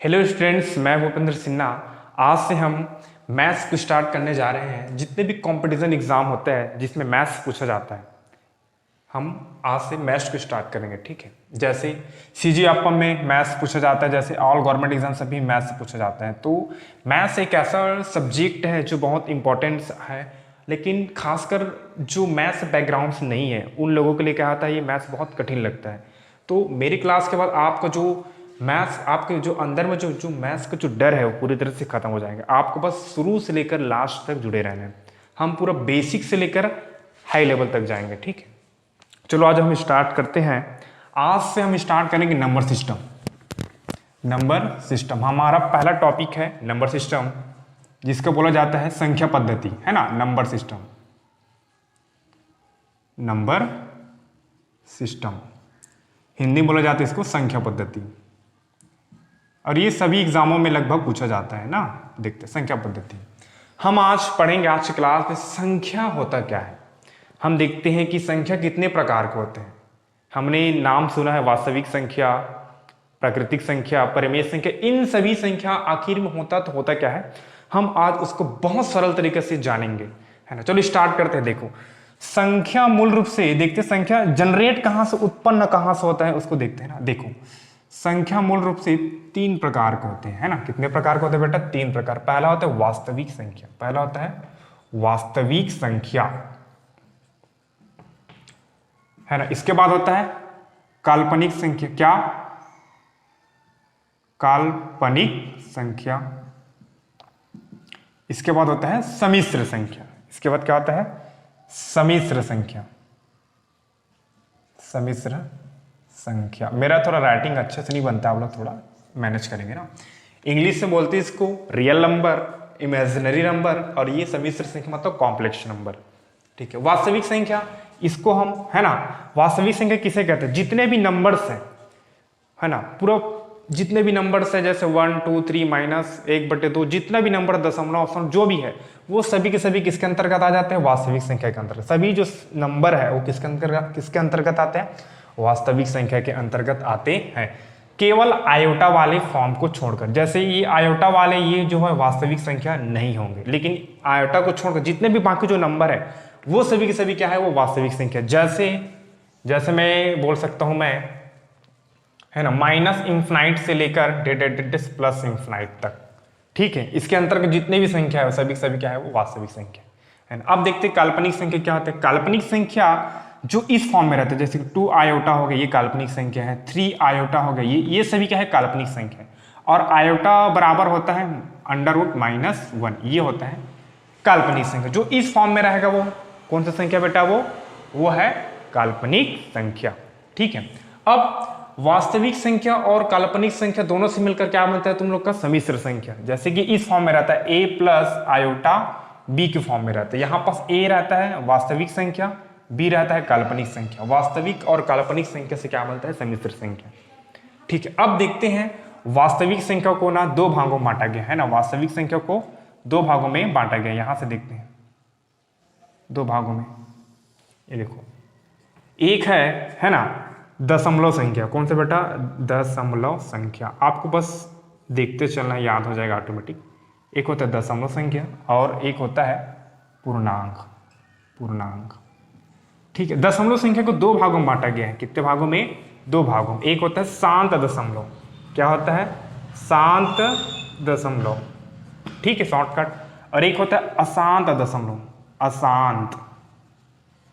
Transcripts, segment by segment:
Hello students, मैं भूपेंद्र सिन्हा। आज से हम मैथ्स को स्टार्ट करने जा रहे हैं। जितने भी कंपटीशन एग्जाम होते हैं जिसमें मैथ्स पूछा जाता है, हम आज से मैथ्स को स्टार्ट करेंगे। ठीक है, जैसे सीजी आपम में मैथ्स पूछा जाता है, जैसे ऑल गवर्नमेंट एग्जाम सभी मैथ्स से पूछा जाता है। तो मैथ्स एक ऐसा सब्जेक्ट है जो बहुत इंपॉर्टेंट है, लेकिन खासकर जो मैथ्स बैकग्राउंड से नहीं है उन लोगों के लिए क्या होता है, ये मैथ्स बहुत कठिन लगता है। तो मेरी क्लास के बाद आपका जो मैथ्स, आपके जो अंदर में जो मैथ्स का जो डर है वो पूरी तरह से खत्म हो जाएगा। आपको बस शुरू से लेकर लास्ट तक जुड़े रहना है। हम पूरा बेसिक से लेकर हाई लेवल तक जाएंगे। ठीक है, चलो आज हम स्टार्ट करते हैं। आज से हम स्टार्ट करेंगे नंबर सिस्टम। नंबर सिस्टम हमारा पहला टॉपिक है, नंबर सिस्टम, जिसको बोला जाता है संख्या पद्धति, है ना। Number system, number system Hindi बोला जाता है इसको संख्या पद्धति, और ये सभी एग्जामों में लगभग पूछा जाता है ना। देखते हैं संख्या पद्धति। हम आज पढ़ेंगे, आज की क्लास में संख्या होता क्या है। हम देखते हैं कि संख्या कितने प्रकार के होते हैं। हमने नाम सुना है वास्तविक संख्या, प्राकृतिक संख्या, परिमेय संख्या। इन सभी संख्या आखिर में होता क्या है, हम आज उसको बहुत सरल तरीके से जानेंगे, है ना। चलो स्टार्ट करते हैं। देखो, संख्या मूल रूप से देखते हैं, संख्या जनरेट कहां से, उत्पन्न कहां से होता है उसको देखते हैं ना। देखो, संख्या मूल रूप से तीन प्रकार के होते हैं, है ना। कितने प्रकार के होते हैं बेटा? तीन प्रकार। पहला होता है वास्तविक संख्या, पहला होता है वास्तविक संख्या, है ना। इसके बाद होता है काल्पनिक संख्या। क्या? काल्पनिक संख्या। इसके बाद होता है सम्मिश्र संख्या। इसके बाद क्या होता है? सम्मिश्र संख्या। सम्मिश्र संख्या। मेरा थोड़ा राइटिंग अच्छे से नहीं बनता, आप लोग थोड़ा मैनेज करेंगे ना। इंग्लिश से बोलते हैं इसको रियल नंबर, इमेजिनरी नंबर, और ये सम्मिश्र संख्या मतलब कॉम्प्लेक्स नंबर। ठीक है, वास्तविक संख्या इसको हम, है ना, वास्तविक संख्या किसे कहते हैं? जितने भी नंबर्स हैं, है ना, पूरा जितने भी नंबर्स है, जैसे 1 2 3 -1/2, जितना भी नंबर, दशमलव, जो भी है, वो सभी के सभी किसके अंतर्गत आ जाते हैं? वास्तविक संख्या के अंतर्गत। सभी जो नंबर है वो किसके अंतर्गत आते हैं? वास्तविक संख्या के अंतर्गत आते हैं, केवल आयोटा वाले फॉर्म को छोड़कर। जैसे ये आयोटा वाले, ये जो है वास्तविक संख्या नहीं होंगे, लेकिन आयोटा को छोड़कर जितने भी बाकी जो नंबर है वो सभी के सभी क्या है? वो वास्तविक संख्या। जैसे मैं बोल सकता हूं, मैं, है ना, -∞ से लेकर +∞ तक। ठीक है, इसके अंतर्गत जितने भी संख्या है सभी सभी क्या है? वो वास्तविक संख्या है ना। अब देखते हैं काल्पनिक संख्या क्या होता है। काल्पनिक संख्या जो इस फॉर्म में रहता है, जैसे 2 आयोटा हो गया, ये काल्पनिक संख्या है। 3 आयोटा हो गया, ये सभी क्या है? काल्पनिक संख्या। और आयोटा बराबर होता है √-1, ये होता है काल्पनिक संख्या। जो इस फॉर्म में रहेगा वो कौन सा संख्या बेटा? वो है काल्पनिक संख्या। ठीक है, अब वास्तविक संख्या और काल्पनिक संख्या दोनों से मिलकर क्या बनता है तुम लोग का? सम्मिश्र संख्या। जैसे कि इस फॉर्म में रहता है a+ आयोटा b के फॉर्म में रहता है। यहां पास a रहता है वास्तविक संख्या, b रहता है काल्पनिक संख्या। वास्तविक और काल्पनिक संख्या से क्या बनता है? सम्मिश्र संख्या। ठीक है, अब देखते हैं वास्तविक संख्या को ना दो भागों में बांटा गया है ना। वास्तविक संख्या को दो भागों में बांटा गया। यहां से देखते हैं दो भागों में, ये देखो, एक है ना, दशमलव संख्या। कौन सा बेटा? दशमलव संख्या। आपको बस देखते चलना, याद हो जाएगा ऑटोमेटिक। एक होता है दशमलव संख्या और एक होता है पूर्णांक। ठीक है, दशमलव संख्या को दो भागों में बांटा गया है। कितने भागों में? दो भागों में। एक होता है शांत दशमलव। क्या होता है? शांत दशमलव। ठीक है, शॉर्टकट। और एक होता है अशांत दशमलव, अशांत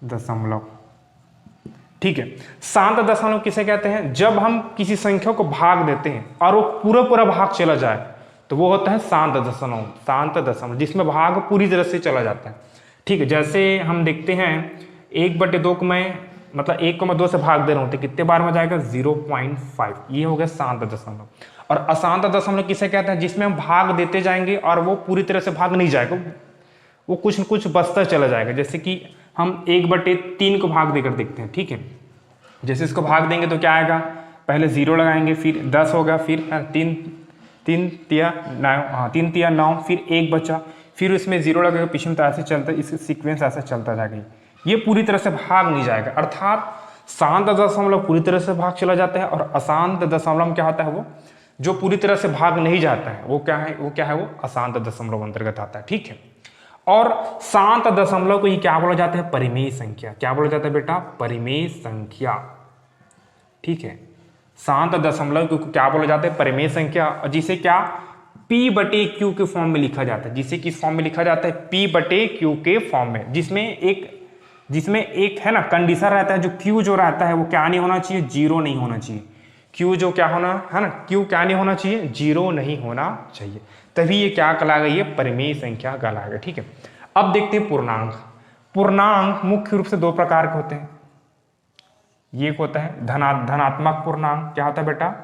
दशमलव। ठीक है, शांत दशमलव किसे कहते हैं? जब हम किसी संख्या को भाग देते हैं और वो पूरा भाग चला जाए तो वो होता है शांत दशमलव। शांत दशमलव जिसमें भाग पूरी तरह से चला जाता है। ठीक है, जैसे हम देखते हैं 1/2 को मैं, मतलब 1 को मैं 2 से भाग दे रहा हूं तो कितने बार में जाएगा? 0.5। ये हो गया शांत दशमलव। और अशांत दशमलव किसे कहते हैं? जिसमें हम भाग देते जाएंगे और वो पूरी तरह से भाग नहीं जाएगा, वो कुछ न कुछ बचता चला जाएगा। जैसे कि हम 1/3 को भाग देकर देखते हैं। ठीक है, जैसे इसको भाग देंगे तो क्या आएगा? पहले 0 लगाएंगे, फिर 10 होगा, फिर 3 तिया 9, फिर 1 बचा, फिर उसमें 0 लगेगा, पीछे में तो ऐसे चलता है, इस सीक्वेंस ऐसे चलता जाएगा। ये पूरी तरह से भाग नहीं जाएगा। अर्थात शांत दशमलव पूरी तरह से भाग चला जाता है और अशांत दशमलव क्या होता है? वो जो पूरी तरह से भाग नहीं जाता है वो क्या है, वो अशांत दशमलव अंतर्गत आता है। ठीक है, और शांत दशमलव को ही क्या बोला जाता है, परिमेय संख्या। क्या बोला जाता है बेटा, परिमेय संख्या। ठीक है, शांत दशमलव को क्या बोला जाता है, परिमेय संख्या, और जिसे क्या P बटे Q के फॉर्म में लिखा जाता है। जिसे किस फॉर्म में लिखा जाता है, P बटे Q के फॉर्म में, जिसमें एक है ना कंडीशन रहता है, जो Q जो रहता है वो क्या नहीं होना चाहिए, जीरो नहीं होना चाहिए। Q जो क्या होना है ना, Q क्या नहीं होना चाहिए, जीरो नहीं होना चाहिए, तभी ये क्या कहलाएगा, ये परिमेय संख्या कहलाएगा। ठीक है, अब देखते हैं पूर्णांक। पूर्णांक मुख्य रूप से दो प्रकार के होते हैं। ये एक होता है धनात्मक पूर्णांक। क्या होता है बेटा,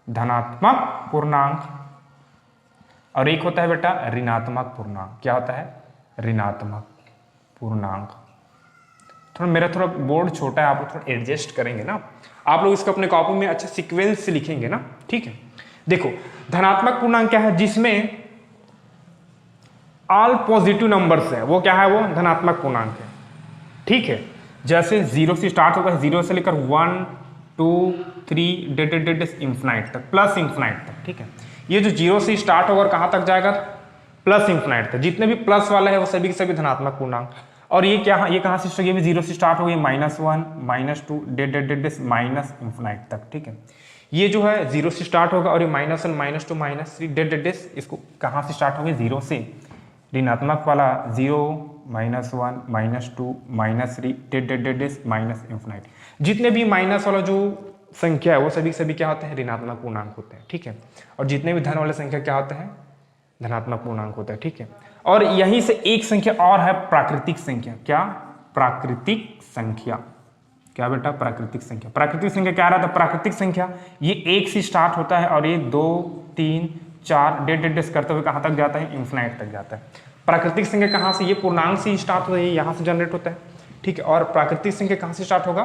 धनात्मक पूर्णांक। और एक होता है बेटा ऋणात्मक पूर्णांक। क्या होता है, ऋणात्मक पूर्णांक। मेरा थोड़ा बोर्ड छोटा है, आप लोग थोड़ा एडजस्ट करेंगे ना, आप लोग इसको अपने कॉपी में अच्छा सीक्वेंस से लिखेंगे ना। ठीक है, देखो धनात्मक पूर्णांक क्या है, जिसमें ऑल पॉजिटिव नंबर्स है, वो क्या है, वो धनात्मक पूर्णांक है। ठीक है, जैसे 0 से स्टार्ट होगा, 0 से लेकर 1 2 3 डेट इंफिनाइट तक, प्लस इंफिनाइट तक। ठीक है, ये जो 0 से स्टार्ट होगा और कहां तक जाएगा, प्लस इंफिनाइट तक। जितने भी प्लस वाला है वो सभी के सभी धनात्मक पूर्णांक। और ये क्या, ये कहां से, ये भी 0 से स्टार्ट हो गई, -1 -2 डेट माइनस इंफिनाइट तक। ठीक है, ये जो है 0 से स्टार्ट होगा, और ये -1 -2 -3 डेट इसको कहां से स्टार्ट हो गई, 0 से। ऋणात्मक वाला 0 -1 -2 -3 डेट माइनस इंफिनाइट। जितने भी माइनस वाला जो संख्या है वो सभी क्या होते हैं, ऋणात्मक पूर्णांक होते हैं। ठीक है, और जितने भी धन वाले संख्या क्या होते हैं, धनात्मक पूर्णांक होता है। ठीक है, और यहीं से एक संख्या और है, प्राकृतिक संख्या। क्या, प्राकृतिक संख्या। क्या बेटा, प्राकृतिक संख्या। प्राकृतिक संख्या क्या रहा था, प्राकृतिक संख्या ये 1 से स्टार्ट होता है और ये 2 3 4 डेट करते हुए कहां तक जाता है, इंफिनाइट तक जाता है। प्राकृतिक संख्या कहां से, ये पूर्णांक से स्टार्ट होता है, यहाँ से जनरेट होता है। ठीक है, और प्राकृतिक संख्या कहां से स्टार्ट होगा,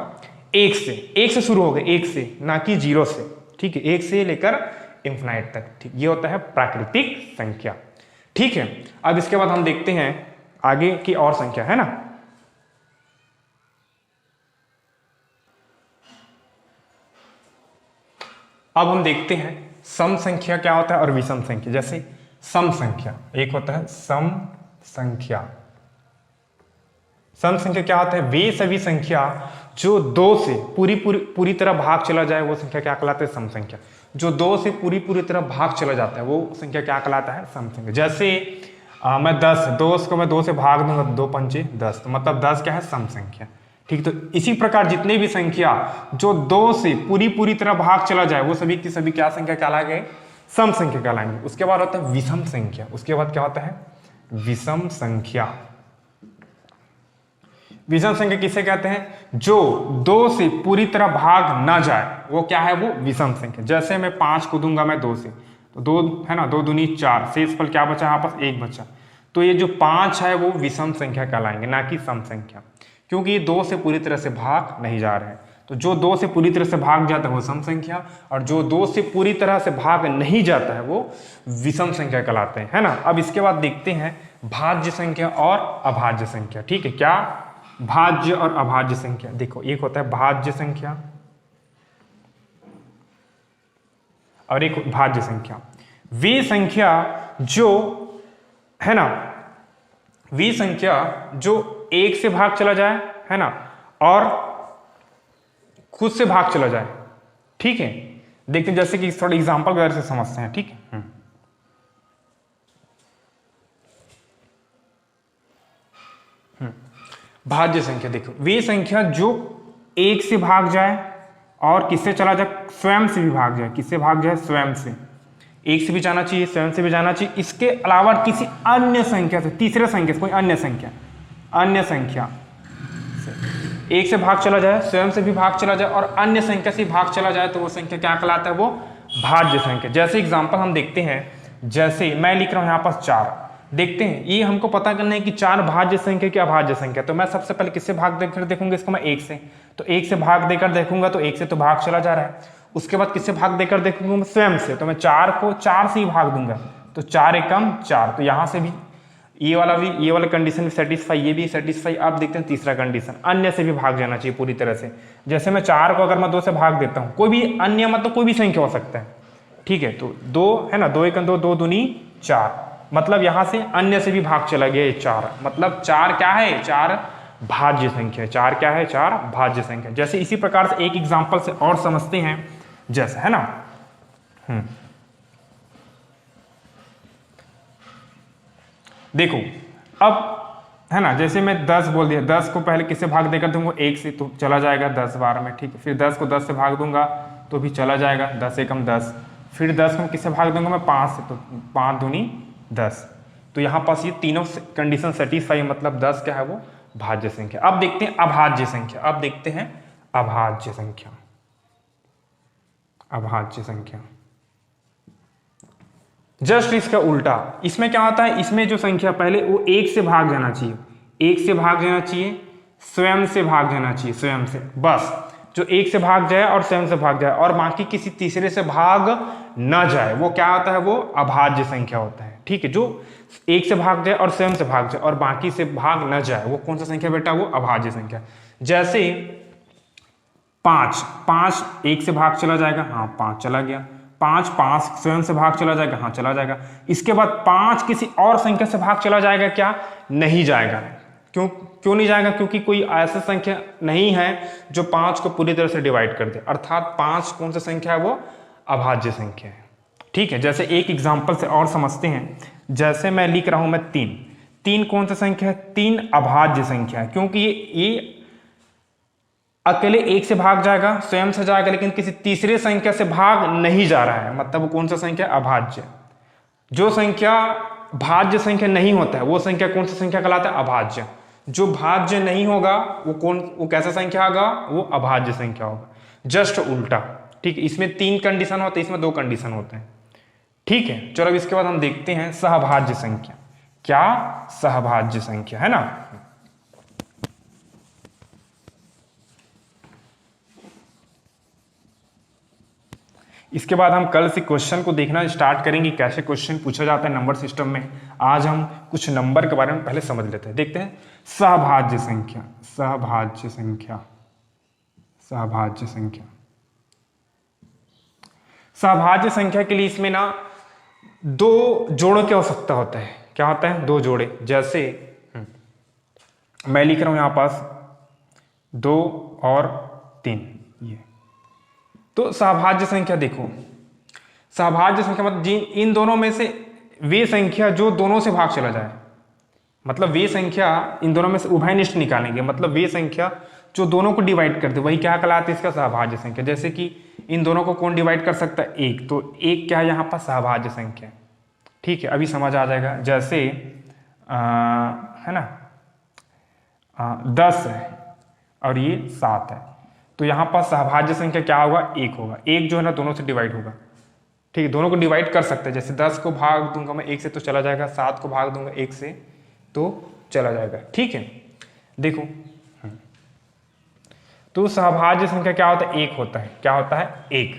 1 से शुरू होगा, 1 से, ना कि 0 से। ठीक है, 1 से लेकर इंफिनाइट तक। ठीक, ये होता है प्राकृतिक संख्या। ठीक है, अब इसके बाद हम देखते हैं आगे की और संख्या, है ना। अब हम देखते हैं सम संख्या क्या होता है और विषम संख्या। जैसे सम संख्या, एक होता है सम संख्या। सम संख्या क्या होता है, वे सभी संख्या जो 2 से पूरी तरह भाग चला जाए वो संख्या क्या कहलाता है, सम संख्या। जो 2 से पूरी तरह भाग चला जाता है वो संख्या क्या कहलाता है, सम संख्या। जैसे मैं 10 को मैं 2 से भाग दूंगा, 2 पंचे 10, तो मतलब 10 क्या है, सम संख्या। ठीक, तो इसी प्रकार जितने भी संख्या जो 2 से पूरी तरह भाग चला जाए वो सभी की सभी क्या संख्या कहलाएंगे, सम संख्या कहलाएंगे। उसके बाद होता है विषम संख्या। उसके बाद क्या होता है, विषम संख्या। विषम संख्या किसे कहते हैं, जो 2 से पूरी तरह भाग ना जाए वो क्या है, वो विषम संख्या। जैसे मैं 5 को दूंगा मैं 2 से, तो 2 है ना, 2 दूनी 4, शेषफल क्या बचा, यहाँ पर 1 बचा। तो ये जो 5 है वो विषम संख्या कहलाएंगे, ना कि सम संख्या, क्योंकि ये 2 से पूरी तरह से भाग नहीं जा रहे हैं। तो जो 2 से पूरी तरह से भाग जाता है वो सम संख्या, और जो 2 से पूरी तरह से भाग नहीं जाता है वो विषम संख्या कहलाते हैं, है ना। अब इसके बाद देखते हैं भाज्य संख्या और अभाज्य संख्या। ठीक है, क्या, भाज्य और अभाज्य संख्या। देखो, एक होता है भाज्य संख्या और एक भाज्य संख्या। वे संख्या जो है ना, वे संख्या जो 1 से भाग चला जाए, है ना, और खुद से भाग चला जाए। ठीक है, देखते हैं, जैसे कि थोड़ा एग्जांपल वगैरह से समझते हैं। ठीक है, भाज्य संख्या। देखो, वे संख्या जो 1 से भाग जाए और किससे चला जाए, स्वयं से भी भाग जाए। किससे भाग जाए, स्वयं से। 1 से भी जाना चाहिए, स्वयं से भी जाना चाहिए। इसके अलावा किसी अन्य संख्या से, तीसरे संख्या से, कोई अन्य संख्या से 1 से भाग चला जाए, स्वयं से भी भाग चला जाए और अन्य संख्या से भाग चला जाए, तो वो संख्या क्या कहलाता है, वो भाज्य संख्या। जैसे एग्जाम्पल हम देखते हैं, जैसे मैं लिख रहा हूं यहाँ पर 4। देखते हैं, ये हमको पता करना है कि 4 भाज्य संख्या की अभाज्य संख्या। तो मैं सबसे पहले किससे भाग देकर देखूंगा, इसको मैं 1 से। तो 1 से भाग देकर देखूंगा तो 1 से तो भाग चला जा रहा है। उसके बाद किससे भाग देकर देखूंगा, मैं स्वयं से। तो मैं 4 को 4 से ही भाग दूंगा, तो 4 एकम 4। तो यहां से भी ये वाला कंडीशन भी सेटिस्फाई, ये भी सेटिस्फाई। अब देखते हैं तीसरा कंडीशन, अन्य से भी भाग जाना चाहिए पूरी तरह से। जैसे मैं 4 को अगर मैं 2 से भाग देता हूं, कोई भी अन्य मतलब कोई भी संख्या हो सकता है, ठीक है, तो 2 है ना, 2 1 2, 2 दूनी 4, मतलब यहां से अन्य से भी भाग चला गया 4, मतलब 4 क्या है, 4 भाज्य संख्या है। 4 क्या है, 4 भाज्य संख्या। जैसे इसी प्रकार से एक एग्जांपल से और समझते हैं, जैसे है ना, देखो अब है ना, जैसे मैं 10 बोल दिया, 10 को पहले किससे भाग देकर दूंगा, 1 से, तो चला जाएगा 10 बार में, ठीक है। फिर 10 को 10 से भाग दूंगा तो भी चला जाएगा, 10 एकम 10। फिर 10 को किससे भाग दूंगा मैं, 5 से, तो 5 दूनी 10। तो यहाँ पास ये तीनों कंडीशन सेटिस्फाई, मतलब 10 क्या है वो भाज्य संख्या। अब देखते हैं अभाज्य संख्या, अब देखते हैं अभाज्य संख्या। अभाज्य संख्या जस्ट इसका उल्टा, इसमें क्या होता है, इसमें जो संख्या पहले वो 1 से भाग जाना चाहिए, 1 से भाग जाना चाहिए, स्वयं से भाग जाना चाहिए, स्वयं से, बस जो 1 से भाग जाए और स्वयं से भाग जाए और बाकी किसी तीसरे से भाग न जाए, वो क्या होता है, वो अभाज्य संख्या होता है, ठीक है। जो 1 से भाग जाए और स्वयं से भाग जाए और बाकी से भाग न जाए, वो कौन सा संख्या बेटा, वो अभाज्य संख्या। जैसे 5, 5 1 से भाग चला जाएगा, हाँ 5 चला गया, 5 स्वयं से भाग चला जाएगा, हाँ चला जाएगा। इसके बाद 5 किसी और संख्या से भाग चला जाएगा क्या, नहीं जाएगा। क्यों नहीं जाएगा, क्योंकि कोई ऐसा संख्या नहीं है जो 5 को पूरी तरह से डिवाइड कर दे, अर्थात 5 कौन सा संख्या है, वो अभाज्य संख्या है, ठीक है। जैसे एक एग्जांपल से और समझते हैं, जैसे मैं लिख रहा हूं मैं 3 कौन सा संख्या है, 3 अभाज्य संख्या है, क्योंकि ये अकेले 1 से भाग जाएगा, स्वयं से जाएगा, लेकिन किसी तीसरे संख्या से भाग नहीं जा रहा है, मतलब कौन सा संख्या, अभाज्य। जो संख्या भाज्य संख्या नहीं होता है वो संख्या कौन सा संख्या कहलाता है, अभाज्य। जो भाज्य नहीं होगा वो कैसा संख्या होगा, वो अभाज्य संख्या होगा, जस्ट उल्टा, ठीक है। इसमें 3 कंडीशन होते हैं, इसमें 2 कंडीशन होते हैं, ठीक है। चलो अब इसके बाद हम देखते हैं सहभाज्य संख्या। क्या, सहभाज्य संख्या, है ना। इसके बाद हम कल से क्वेश्चन को देखना स्टार्ट करेंगे, कैसे क्वेश्चन पूछा जाता है नंबर सिस्टम में। आज हम कुछ नंबर के बारे में पहले समझ लेते हैं। देखते हैं सहभाज्य संख्या, सहभाज्य संख्या, सहभाज्य संख्या। सहभाज्य संख्या के लिए इसमें ना 2 जोड़ों की आवश्यकता होता है। क्या होता है, 2 जोड़े। जैसे मैं लिख रहा हूं यहां पास 2 और 3, ये तो सहभाज्य संख्या। देखो सहभाज्य संख्या मतलब इन दोनों में से वे संख्या जो दोनों से भाग चला जाए, मतलब वे संख्या इन दोनों में से उभयनिष्ठ निकालेंगे, मतलब वे संख्या जो दोनों को डिवाइड करते, वही क्या कहलाती है, इसका सहभाज्य संख्या। जैसे कि इन दोनों को कौन डिवाइड कर सकता है, 1, तो 1 क्या है यहाँ पर, सहभाज्य संख्या, ठीक है। अभी समझ आ जाएगा। जैसे है ना 10 है और ये 7 है, तो यहाँ पर सहभाज्य संख्या क्या होगा, 1 होगा। 1 जो है ना दोनों से डिवाइड होगा, ठीक है, दोनों को डिवाइड कर सकते हैं। जैसे 10 को भाग दूंगा मैं 1 से तो चला जाएगा, 7 को भाग दूंगा 1 से तो चला जाएगा, ठीक है। देखो तो सहभाज्य संख्या क्या होता है, 1 होता है। क्या होता है, 1।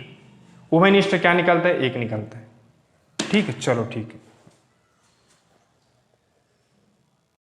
उभयनिष्ठ क्या निकलता है, 1 निकलता है, ठीक है। चलो ठीक है।